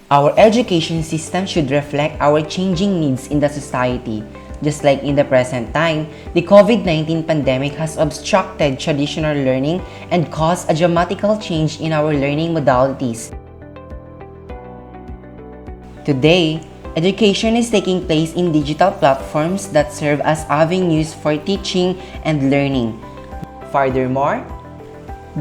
Our education system should reflect our changing needs in the society. Just like in the present time, the COVID-19 pandemic has obstructed traditional learning and caused a dramatical change in our learning modalities. Today, education is taking place in digital platforms that serve as avenues for teaching and learning. Furthermore,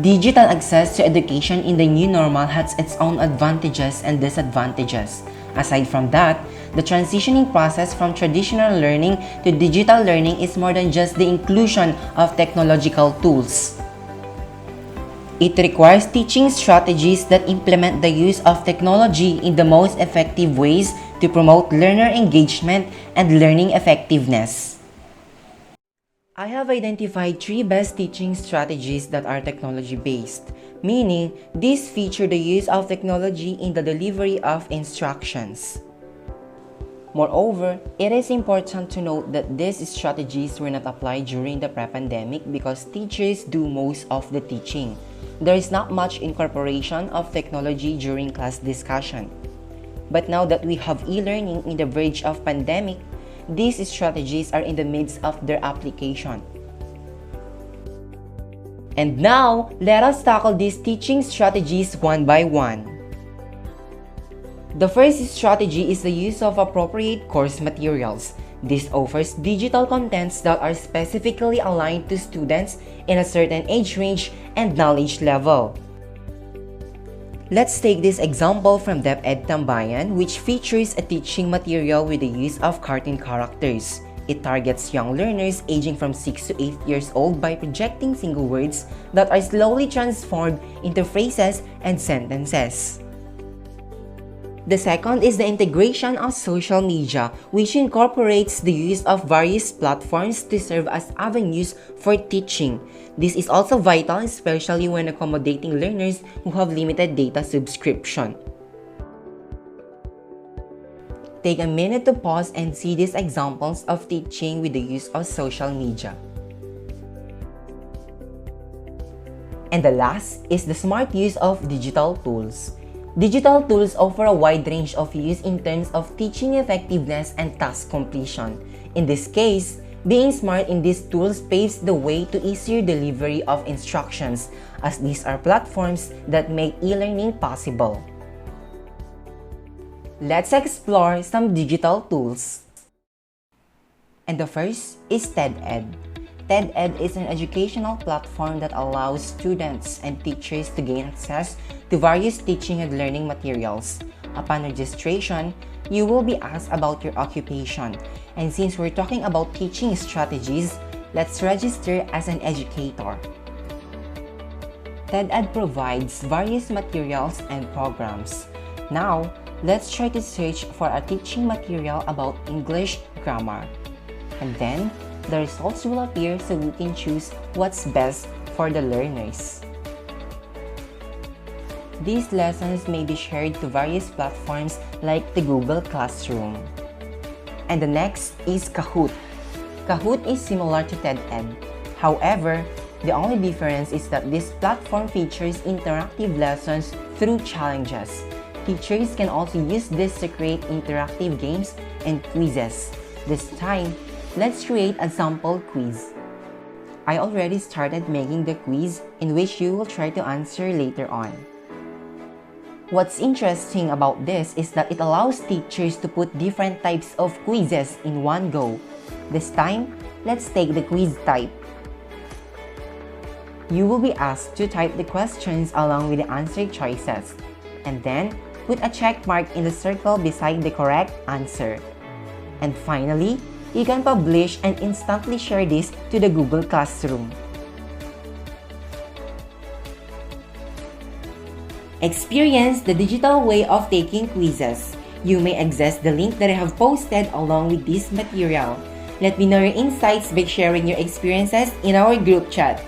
digital access to education in the new normal has its own advantages and disadvantages. Aside from that, the transitioning process from traditional learning to digital learning is more than just the inclusion of technological tools. It requires teaching strategies that implement the use of technology in the most effective ways to promote learner engagement and learning effectiveness. I have identified 3 best teaching strategies that are technology-based, meaning these feature the use of technology in the delivery of instructions. Moreover, it is important to note that these strategies were not applied during the pre-pandemic because teachers do most of the teaching. There is not much incorporation of technology during class discussion. But now that we have e-learning in the verge of pandemic, these strategies are in the midst of their application. And now, let us tackle these teaching strategies one by one. The first strategy is the use of appropriate course materials. This offers digital contents that are specifically aligned to students in a certain age range and knowledge level. Let's take this example from DepEd Tambayan, which features a teaching material with the use of cartoon characters. It targets young learners aging from 6 to 8 years old by projecting single words that are slowly transformed into phrases and sentences. The second is the integration of social media, which incorporates the use of various platforms to serve as avenues for teaching. This is also vital, especially when accommodating learners who have limited data subscription. Take a minute to pause and see these examples of teaching with the use of social media. And the last is the smart use of digital tools. Digital tools offer a wide range of use in terms of teaching effectiveness and task completion. In this case, being smart in these tools paves the way to easier delivery of instructions, as these are platforms that make e-learning possible. Let's explore some digital tools. And the first is TED-Ed. TED-Ed is an educational platform that allows students and teachers to gain access to various teaching and learning materials. Upon registration, you will be asked about your occupation. And since we're talking about teaching strategies, let's register as an educator. TED-Ed provides various materials and programs. Now, let's try to search for a teaching material about English grammar. And then, the results will appear so we can choose what's best for the learners. These lessons may be shared to various platforms like the Google Classroom. And the next is Kahoot. Kahoot is similar to TED-Ed. However, the only difference is that this platform features interactive lessons through challenges. Teachers can also use this to create interactive games and quizzes. This time, let's create a sample quiz. I already started making the quiz in which you will try to answer later on. What's interesting about this is that it allows teachers to put different types of quizzes in one go. This time, let's take the quiz type. You will be asked to type the questions along with the answer choices, and then put a check mark in the circle beside the correct answer. And finally, you can publish and instantly share this to the Google Classroom. Experience the digital way of taking quizzes. You may access the link that I have posted along with this material. Let me know your insights by sharing your experiences in our group chat.